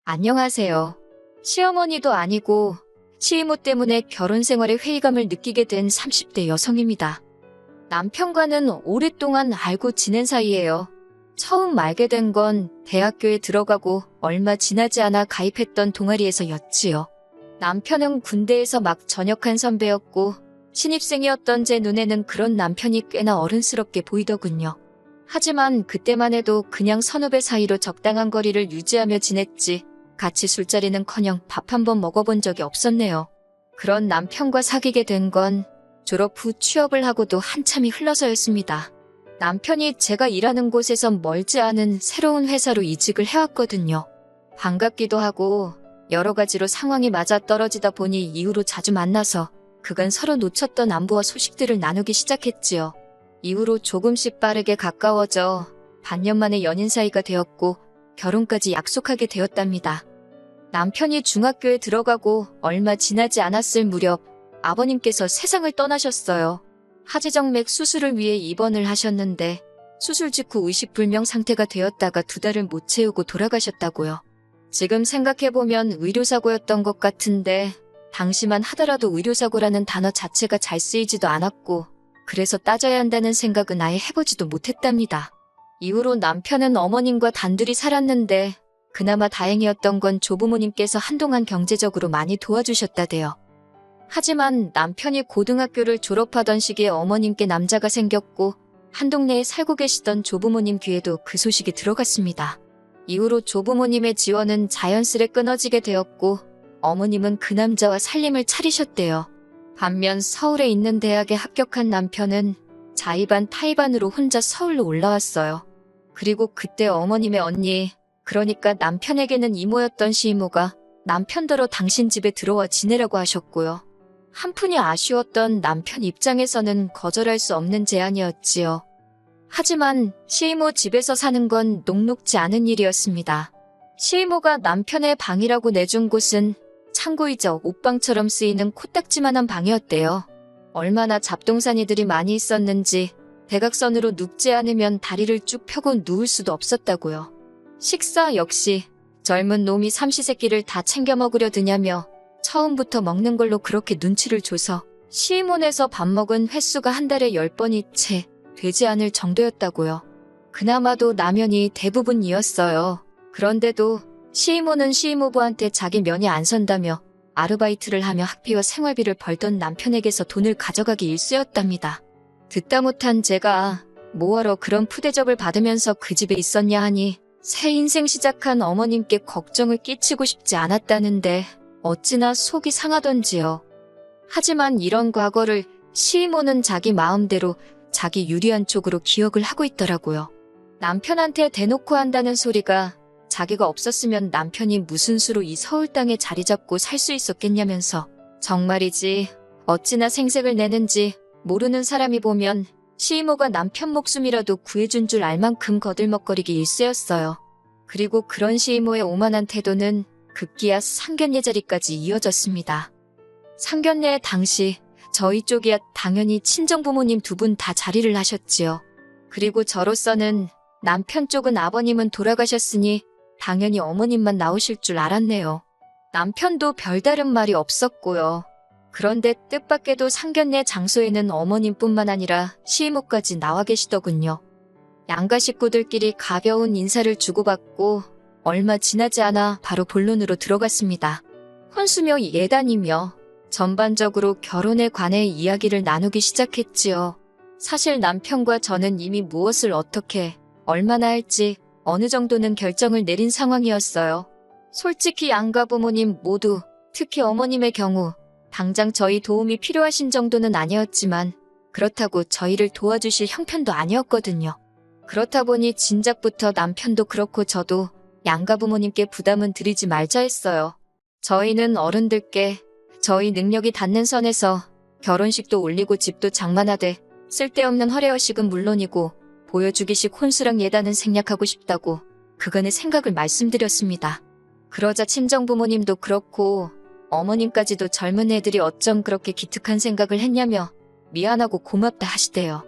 안녕하세요. 시어머니도 아니고 시이모 때문에 결혼 생활에 회의감을 느끼게 된 30대 여성입니다. 남편과는 오랫동안 알고 지낸 사이예요. 처음 알게 된 건 대학교에 들어가고 얼마 지나지 않아 가입했던 동아리에서였지요. 남편은 군대에서 막 전역한 선배였고 신입생이었던 제 눈에는 그런 남편이 꽤나 어른스럽게 보이더군요. 하지만 그때만 해도 그냥 선후배 사이로 적당한 거리를 유지하며 지냈지 같이 술자리는커녕 밥 한 번 먹어본 적이 없었네요. 그런 남편과 사귀게 된 건 졸업 후 취업을 하고도 한참이 흘러서였습니다. 남편이 제가 일하는 곳에서 멀지 않은 새로운 회사로 이직을 해왔거든요. 반갑기도 하고 여러 가지로 상황이 맞아떨어지다 보니 이후로 자주 만나서 그간 서로 놓쳤던 안부와 소식들을 나누기 시작했지요. 이후로 조금씩 빠르게 가까워져 반년 만에 연인 사이가 되었고 결혼까지 약속하게 되었답니다. 남편이 중학교에 들어가고 얼마 지나지 않았을 무렵 아버님께서 세상을 떠나셨어요. 하지정맥 수술을 위해 입원을 하셨는데 수술 직후 의식불명 상태가 되었다가 2달을 못 채우고 돌아가셨다고요. 지금 생각해보면 의료사고였던 것 같은데 당시만 하더라도 의료사고라는 단어 자체가 잘 쓰이지도 않았고 그래서 따져야 한다는 생각은 아예 해보지도 못했답니다. 이후로 남편은 어머님과 단둘이 살았는데 그나마 다행이었던 건 조부모님께서 한동안 경제적으로 많이 도와주셨다대요. 하지만 남편이 고등학교를 졸업하던 시기에 어머님께 남자가 생겼고 한 동네에 살고 계시던 조부모님 귀에도 그 소식이 들어갔습니다. 이후로 조부모님의 지원은 자연스레 끊어지게 되었고 어머님은 그 남자와 살림을 차리셨대요. 반면 서울에 있는 대학에 합격한 남편은 자의반 타의반으로 혼자 서울로 올라왔어요. 그리고 그때 어머님의 언니, 그러니까 남편에게는 이모였던 시이모가 남편더러 당신 집에 들어와 지내라고 하셨고요. 한푼이 아쉬웠던 남편 입장에서는 거절할 수 없는 제안이었지요. 하지만 시이모 집에서 사는 건 녹록지 않은 일이었습니다. 시이모가 남편의 방이라고 내준 곳은 창고이자 옷방처럼 쓰이는 코딱지만한 방이었대요. 얼마나 잡동사니들이 많이 있었는지 대각선으로 눕지 않으면 다리를 쭉 펴고 누울 수도 없었다고요. 식사 역시 젊은 놈이 삼시세끼를 다 챙겨 먹으려 드냐며 처음부터 먹는 걸로 그렇게 눈치를 줘서 시이몬에서 밥 먹은 횟수가 한 달에 10번이 채 되지 않을 정도였다고요. 그나마도 라면이 대부분이었어요. 그런데도 시이모는 시이모부한테 자기 면이 안 선다며 아르바이트를 하며 학비와 생활비를 벌던 남편에게서 돈을 가져가기 일쑤였답니다. 듣다 못한 제가 뭐하러 그런 푸대접을 받으면서 그 집에 있었냐 하니 새 인생 시작한 어머님께 걱정을 끼치고 싶지 않았다는데 어찌나 속이 상하던지요. 하지만 이런 과거를 시이모는 자기 마음대로 자기 유리한 쪽으로 기억을 하고 있더라고요. 남편한테 대놓고 한다는 소리가 자기가 없었으면 남편이 무슨 수로 이 서울 땅에 자리 잡고 살 수 있었겠냐면서 정말이지 어찌나 생색을 내는지 모르는 사람이 보면 시이모가 남편 목숨이라도 구해준 줄 알 만큼 거들먹거리기 일쑤였어요. 그리고 그런 시이모의 오만한 태도는 급기야 상견례 자리까지 이어졌습니다. 상견례 당시 저희 쪽이야 당연히 친정부모님 2분 다 자리를 하셨지요. 그리고 저로서는 남편 쪽은 아버님은 돌아가셨으니 당연히 어머님만 나오실 줄 알았네요. 남편도 별다른 말이 없었고요. 그런데 뜻밖에도 상견례 장소에는 어머님뿐만 아니라 시이모까지 나와 계시더군요. 양가 식구들끼리 가벼운 인사를 주고받고 얼마 지나지 않아 바로 본론으로 들어갔습니다. 혼수며 예단이며 전반적으로 결혼에 관해 이야기를 나누기 시작했지요. 사실 남편과 저는 이미 무엇을 어떻게 얼마나 할지 어느 정도는 결정을 내린 상황이었어요. 솔직히 양가 부모님 모두 특히 어머님의 경우 당장 저희 도움이 필요하신 정도는 아니었지만 그렇다고 저희를 도와주실 형편도 아니었거든요. 그렇다 보니 진작부터 남편도 그렇고 저도 양가 부모님께 부담은 드리지 말자 했어요. 저희는 어른들께 저희 능력이 닿는 선에서 결혼식도 올리고 집도 장만하되 쓸데없는 허례허식은 물론이고 보여주기식 혼수랑 예단은 생략하고 싶다고 그간의 생각을 말씀드렸습니다. 그러자 친정부모님도 그렇고 어머님까지도 젊은 애들이 어쩜 그렇게 기특한 생각을 했냐며 미안하고 고맙다 하시대요.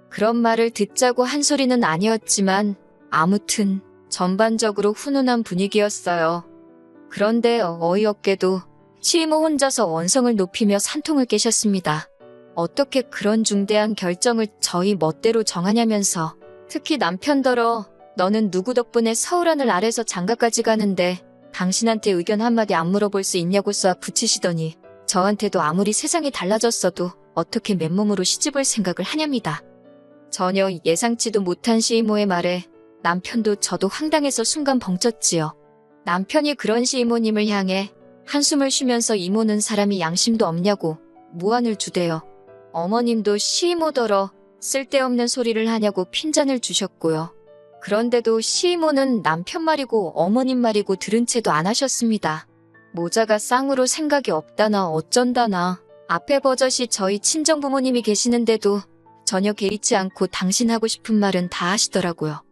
그런 말을 듣자고 한 소리는 아니었지만 아무튼 전반적으로 훈훈한 분위기였어요. 그런데 어이없게도 시이모 혼자서 원성을 높이며 산통을 깨셨습니다. 어떻게 그런 중대한 결정을 저희 멋대로 정하냐면서, 특히 남편더러 너는 누구 덕분에 서울 하늘 아래서 장가까지 가는데 당신한테 의견 한마디 안 물어볼 수 있냐고 쏘아 붙이시더니 저한테도 아무리 세상이 달라졌어도 어떻게 맨몸으로 시집올 생각을 하냐입니다. 전혀 예상치도 못한 시이모의 말에 남편도 저도 황당해서 순간 벙쪘지요. 남편이 그런 시이모님을 향해 한숨을 쉬면서 이모는 사람이 양심도 없냐고 무안을 주대요. 어머님도 시이모더러 쓸데없는 소리를 하냐고 핀잔을 주셨고요. 그런데도 시이모는 남편 말이고 어머님 말이고 들은 채도 안 하셨습니다. 모자가 쌍으로 생각이 없다나 어쩐다나 앞에 버젓이 저희 친정부모님이 계시는데도 전혀 개의치 않고 당신 하고 싶은 말은 다 하시더라고요.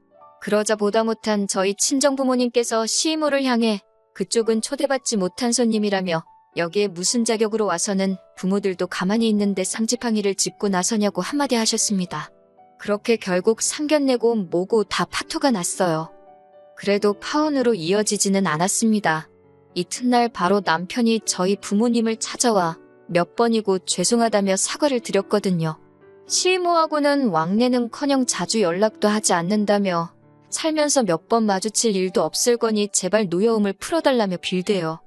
그러자 보다 못한 저희 친정부모님께서 시이모를 향해 그쪽은 초대받지 못한 손님이라며 여기에 무슨 자격으로 와서는 부모들도 가만히 있는데 상지팡이를 짚고 나서냐고 한마디 하셨습니다. 그렇게 결국 상견례고 뭐고 다 파토가 났어요. 그래도 파혼으로 이어지지는 않았습니다. 이튿날 바로 남편이 저희 부모님을 찾아와 몇 번이고 죄송하다며 사과를 드렸거든요. 시이모하고는 왕래는커녕 자주 연락도 하지 않는다며 살면서 몇 번 마주칠 일도 없을 거니 제발 노여움을 풀어달라며 빌대요.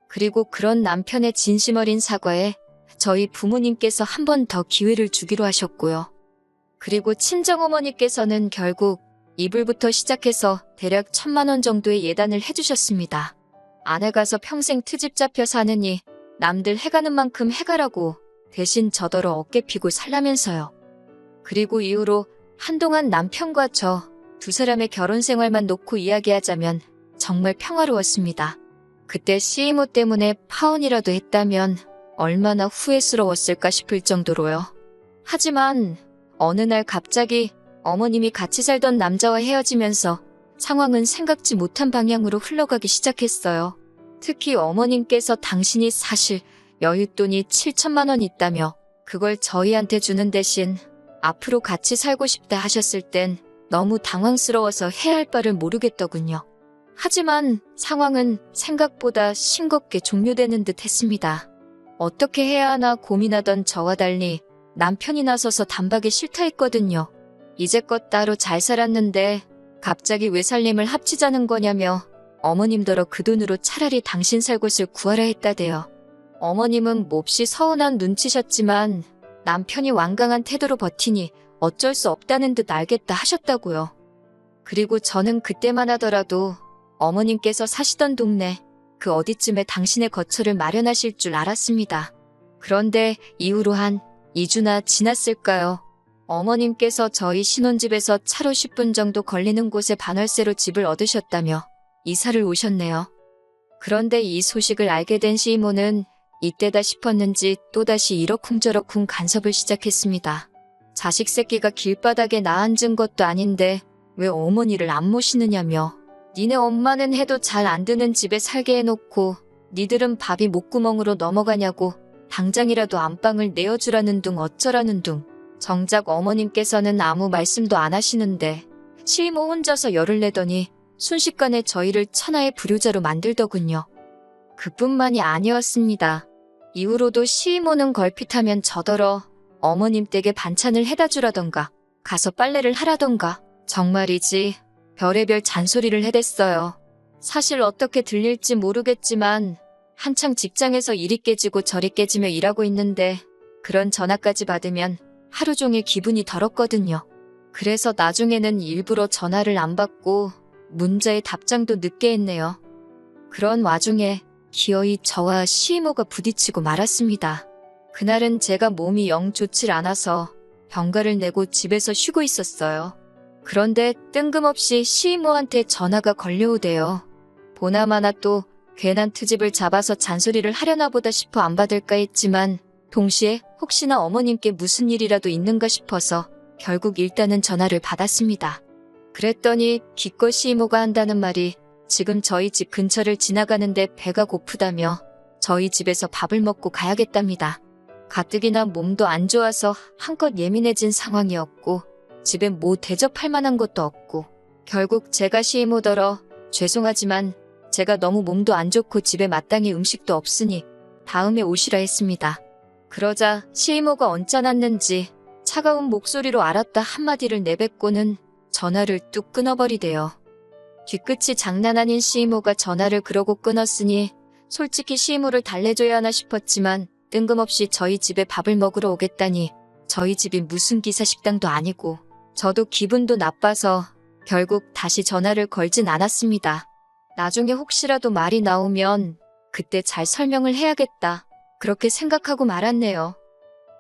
그리고 그런 남편의 진심 어린 사과에 저희 부모님께서 한 번 더 기회를 주기로 하셨고요. 그리고 친정어머니께서는 결국 이불부터 시작해서 대략 1,000만 원 정도의 예단을 해주셨습니다. 아내 가서 평생 트집 잡혀 사느니 남들 해가는 만큼 해가라고 대신 저더러 어깨 피고 살라면서요. 그리고 이후로 한동안 남편과 저 두 사람의 결혼 생활만 놓고 이야기하자면 정말 평화로웠습니다. 그때 시이모 때문에 파혼이라도 했다면 얼마나 후회스러웠을까 싶을 정도로요. 하지만 어느 날 갑자기 어머님이 같이 살던 남자와 헤어지면서 상황은 생각지 못한 방향으로 흘러가기 시작했어요. 특히 어머님께서 당신이 사실 여윳돈이 7천만 원 있다며 그걸 저희한테 주는 대신 앞으로 같이 살고 싶다 하셨을 땐 너무 당황스러워서 해야 할 바를 모르겠더군요. 하지만 상황은 생각보다 싱겁게 종료되는 듯 했습니다. 어떻게 해야 하나 고민하던 저와 달리 남편이 나서서 단박에 싫다 했거든요. 이제껏 따로 잘 살았는데 갑자기 왜 살림을 합치자는 거냐며 어머님더러 그 돈으로 차라리 당신 살 곳을 구하라 했다대요. 어머님은 몹시 서운한 눈치셨지만 남편이 완강한 태도로 버티니 어쩔 수 없다는 듯 알겠다 하셨다고요. 그리고 저는 그때만 하더라도 어머님께서 사시던 동네 그 어디쯤에 당신의 거처를 마련하실 줄 알았습니다. 그런데 이후로 한 2주나 지났을까요? 어머님께서 저희 신혼집에서 차로 10분 정도 걸리는 곳에 반월세로 집을 얻으셨다며 이사를 오셨네요. 그런데 이 소식을 알게 된 시이모는 이때다 싶었는지 또다시 이러쿵저러쿵 간섭을 시작했습니다. 자식 새끼가 길바닥에 나앉은 것도 아닌데 왜 어머니를 안 모시느냐며 니네 엄마는 해도 잘 안 드는 집에 살게 해놓고 니들은 밥이 목구멍으로 넘어가냐고 당장이라도 안방을 내어주라는 둥 어쩌라는 둥. 정작 어머님께서는 아무 말씀도 안 하시는데 시이모 혼자서 열을 내더니 순식간에 저희를 천하의 불효자로 만들더군요. 그뿐만이 아니었습니다. 이후로도 시이모는 걸핏하면 저더러 어머님 댁에 반찬을 해다 주라던가 가서 빨래를 하라던가 정말이지 별의별 잔소리를 해댔어요. 사실 어떻게 들릴지 모르겠지만 한창 직장에서 이리 깨지고 저리 깨지며 일하고 있는데 그런 전화까지 받으면 하루 종일 기분이 더럽거든요. 그래서 나중에는 일부러 전화를 안 받고 문자에 답장도 늦게 했네요. 그런 와중에 기어이 저와 시이모가 부딪히고 말았습니다. 그날은 제가 몸이 영 좋질 않아서 병가를 내고 집에서 쉬고 있었어요. 그런데 뜬금없이 시이모한테 전화가 걸려오대요. 보나마나 또 괜한 트집을 잡아서 잔소리를 하려나 보다 싶어 안 받을까 했지만 동시에 혹시나 어머님께 무슨 일이라도 있는가 싶어서 결국 일단은 전화를 받았습니다. 그랬더니 기껏 시이모가 한다는 말이 지금 저희 집 근처를 지나가는데 배가 고프다며 저희 집에서 밥을 먹고 가야겠답니다. 가뜩이나 몸도 안 좋아서 한껏 예민해진 상황이었고 집에 뭐 대접할 만한 것도 없고 결국 제가 시이모더러 죄송하지만 제가 너무 몸도 안 좋고 집에 마땅히 음식도 없으니 다음에 오시라 했습니다. 그러자 시이모가 언짢았는지 차가운 목소리로 알았다 한마디를 내뱉고는 전화를 뚝 끊어버리대요. 뒤끝이 장난 아닌 시이모가 전화를 그러고 끊었으니 솔직히 시이모를 달래줘야 하나 싶었지만 뜬금없이 저희 집에 밥을 먹으러 오겠다니 저희 집이 무슨 기사식당도 아니고 저도 기분도 나빠서 결국 다시 전화를 걸진 않았습니다. 나중에 혹시라도 말이 나오면 그때 잘 설명을 해야겠다. 그렇게 생각하고 말았네요.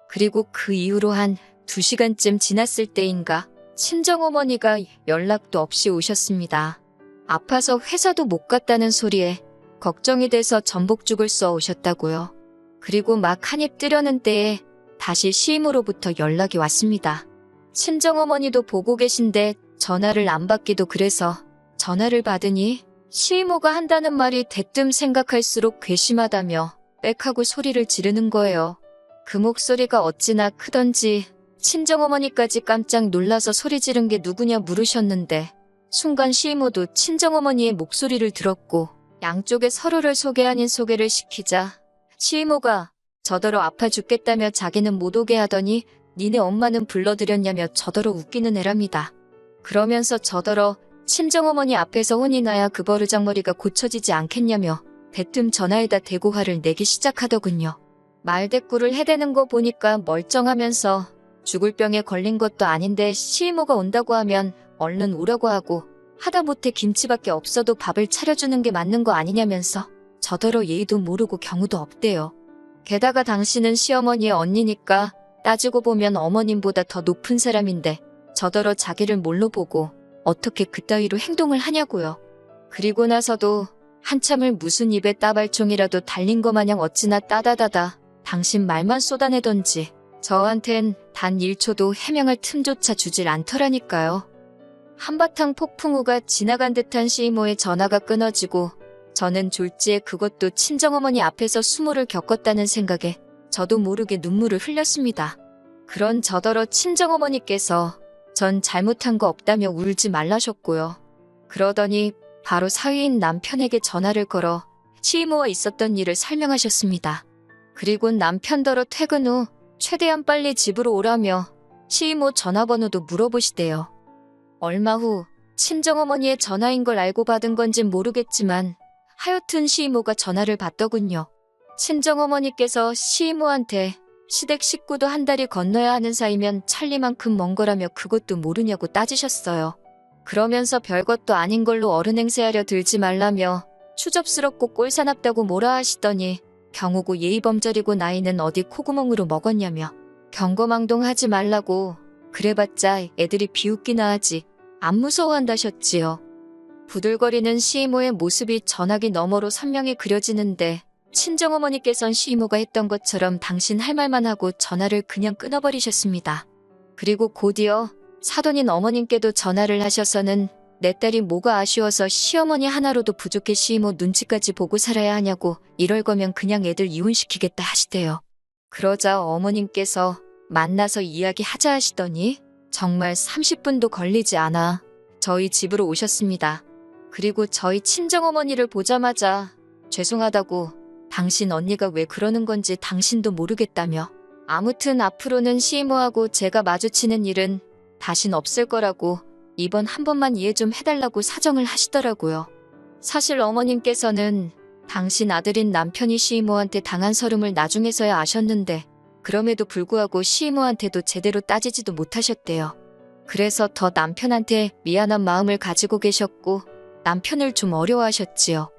그리고 그 이후로 한 2시간쯤 지났을 때인가 친정어머니가 연락도 없이 오셨습니다. 아파서 회사도 못 갔다는 소리에 걱정이 돼서 전복죽을 써 오셨다고요. 그리고 막 한입 뜨려는 때에 다시 시임으로부터 연락이 왔습니다. 친정어머니도 보고 계신데 전화를 안 받기도 그래서 전화를 받으니 시이모가 한다는 말이 대뜸 생각할수록 괘씸하다며 빽하고 소리를 지르는 거예요. 그 목소리가 어찌나 크던지 친정어머니까지 깜짝 놀라서 소리 지른 게 누구냐 물으셨는데 순간 시이모도 친정어머니의 목소리를 들었고 양쪽에 서로를 소개 아닌 소개를 시키자 시이모가 저더러 아파 죽겠다며 자기는 못 오게 하더니 니네 엄마는 불러들였냐며 저더러 웃기는 애랍니다. 그러면서 저더러 친정어머니 앞에서 혼이 나야 그 버르장머리가 고쳐지지 않겠냐며 대뜸 전화에다 대고 화를 내기 시작하더군요. 말대꾸를 해대는 거 보니까 멀쩡하면서 죽을 병에 걸린 것도 아닌데 시이모가 온다고 하면 얼른 오라고 하고 하다못해 김치밖에 없어도 밥을 차려주는 게 맞는 거 아니냐면서 저더러 예의도 모르고 경우도 없대요. 게다가 당신은 시어머니의 언니니까 따지고 보면 어머님보다 더 높은 사람인데 저더러 자기를 뭘로 보고 어떻게 그따위로 행동을 하냐고요. 그리고 나서도 한참을 무슨 입에 따발총이라도 달린 거 마냥 어찌나 따다다다 당신 말만 쏟아내던지 저한텐 단 1초도 해명할 틈조차 주질 않더라니까요. 한바탕 폭풍 후가 지나간 듯한 시이모의 전화가 끊어지고 저는 졸지에 그것도 친정어머니 앞에서 수모를 겪었다는 생각에 저도 모르게 눈물을 흘렸습니다. 그런 저더러 친정어머니께서 전 잘못한 거 없다며 울지 말라셨고요. 그러더니 바로 사위인 남편에게 전화를 걸어 시이모와 있었던 일을 설명하셨습니다. 그리고 남편더러 퇴근 후 최대한 빨리 집으로 오라며 시이모 전화번호도 물어보시대요. 얼마 후 친정어머니의 전화인 걸 알고 받은 건진 모르겠지만 하여튼 시이모가 전화를 받더군요. 친정어머니께서 시이모한테 시댁 식구도 한 달이 건너야 하는 사이면 찰리만큼 먼 거라며 그것도 모르냐고 따지셨어요. 그러면서 별것도 아닌 걸로 어른 행세하려 들지 말라며 추접스럽고 꼴사납다고 뭐라 하시더니 경우고 예의범절이고 나이는 어디 콧구멍으로 먹었냐며 경거망동하지 말라고 그래봤자 애들이 비웃기나 하지 안 무서워한다셨지요. 부들거리는 시이모의 모습이 전화기 너머로 선명히 그려지는데 친정어머니께선 시이모가 했던 것처럼 당신 할 말만 하고 전화를 그냥 끊어버리셨습니다. 그리고 곧이어 사돈인 어머님께도 전화를 하셔서는 내 딸이 뭐가 아쉬워서 시어머니 하나로도 부족해 시이모 눈치까지 보고 살아야 하냐고 이럴 거면 그냥 애들 이혼시키겠다 하시대요. 그러자 어머님께서 만나서 이야기하자 하시더니 정말 30분도 걸리지 않아 저희 집으로 오셨습니다. 그리고 저희 친정어머니를 보자마자 죄송하다고 당신 언니가 왜 그러는 건지 당신도 모르겠다며 아무튼 앞으로는 시이모하고 제가 마주치는 일은 다신 없을 거라고 이번 한 번만 이해 좀 해달라고 사정을 하시더라고요. 사실 어머님께서는 당신 아들인 남편이 시이모한테 당한 서름을 나중에서야 아셨는데 그럼에도 불구하고 시이모한테도 제대로 따지지도 못하셨대요. 그래서 더 남편한테 미안한 마음을 가지고 계셨고 남편을 좀 어려워하셨지요.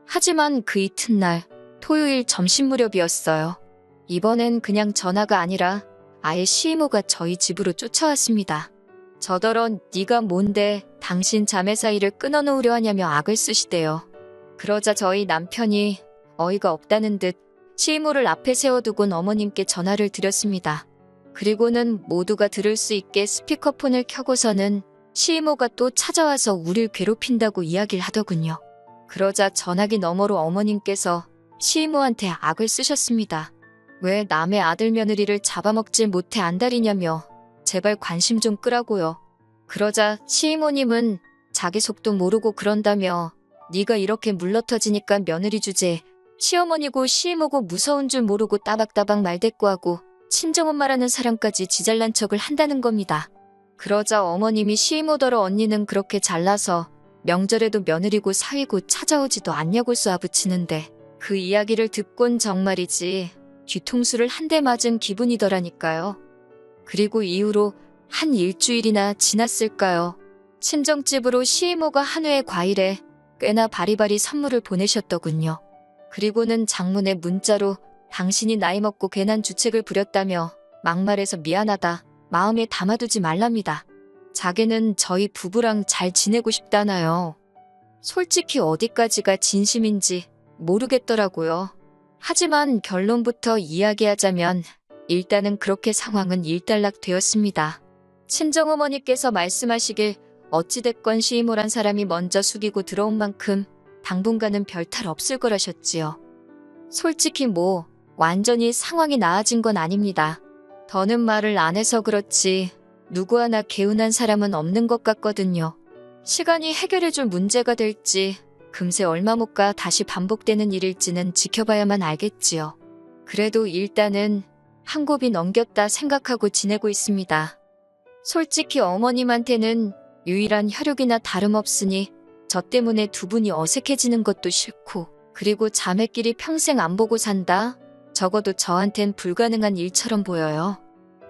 하지만 그 이튿날 토요일 점심 무렵이었어요. 이번엔 그냥 전화가 아니라 아예 시이모가 저희 집으로 쫓아왔습니다. 저더러 네가 뭔데 당신 자매 사이를 끊어놓으려 하냐며 악을 쓰시대요. 그러자 저희 남편이 어이가 없다는 듯 시이모를 앞에 세워두곤 어머님께 전화를 드렸습니다. 그리고는 모두가 들을 수 있게 스피커폰을 켜고서는 시이모가 또 찾아와서 우릴 괴롭힌다고 이야기를 하더군요. 그러자 전화기 너머로 어머님께서 시이모한테 악을 쓰셨습니다. 왜 남의 아들 며느리를 잡아먹질 못해 안달이냐며 제발 관심 좀 끄라고요. 그러자 시이모님은 자기 속도 모르고 그런다며 네가 이렇게 물러터지니까 며느리 주제. 시어머니고 시이모고 무서운 줄 모르고 따박따박 말대꾸하고 친정엄마라는 사람까지 지잘난 척을 한다는 겁니다. 그러자 어머님이 시이모더러 언니는 그렇게 잘나서 명절에도 며느리고 사위고 찾아오지도 않냐고 쏘아붙이는데 그 이야기를 듣곤 정말이지 뒤통수를 한 대 맞은 기분이더라니까요. 그리고 이후로 한 일주일이나 지났을까요? 친정집으로 시이모가 한 회의 과일에 꽤나 바리바리 선물을 보내셨더군요. 그리고는 장문의 문자로 당신이 나이 먹고 괜한 주책을 부렸다며 막말해서 미안하다, 마음에 담아두지 말랍니다. 자기는 저희 부부랑 잘 지내고 싶다나요. 솔직히 어디까지가 진심인지 모르겠더라고요. 하지만 결론부터 이야기하자면 일단은 그렇게 상황은 일단락 되었습니다. 친정어머니께서 말씀하시길 어찌됐건 시이모란 사람이 먼저 숙이고 들어온 만큼 당분간은 별탈 없을 거라셨지요. 솔직히 완전히 상황이 나아진 건 아닙니다. 더는 말을 안 해서 그렇지 누구 하나 개운한 사람은 없는 것 같거든요. 시간이 해결해줄 문제가 될지 금세 얼마 못 가 다시 반복되는 일일지는 지켜봐야만 알겠지요. 그래도 일단은 한 곱이 넘겼다 생각하고 지내고 있습니다. 솔직히 어머님한테는 유일한 혈육이나 다름없으니 저 때문에 두 분이 어색해지는 것도 싫고 그리고 자매끼리 평생 안 보고 산다? 적어도 저한텐 불가능한 일처럼 보여요.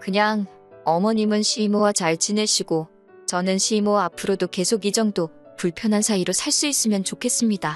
그냥 어머님은 시이모와 잘 지내시고 저는 시이모 앞으로도 계속 이 정도 불편한 사이로 살 수 있으면 좋겠습니다.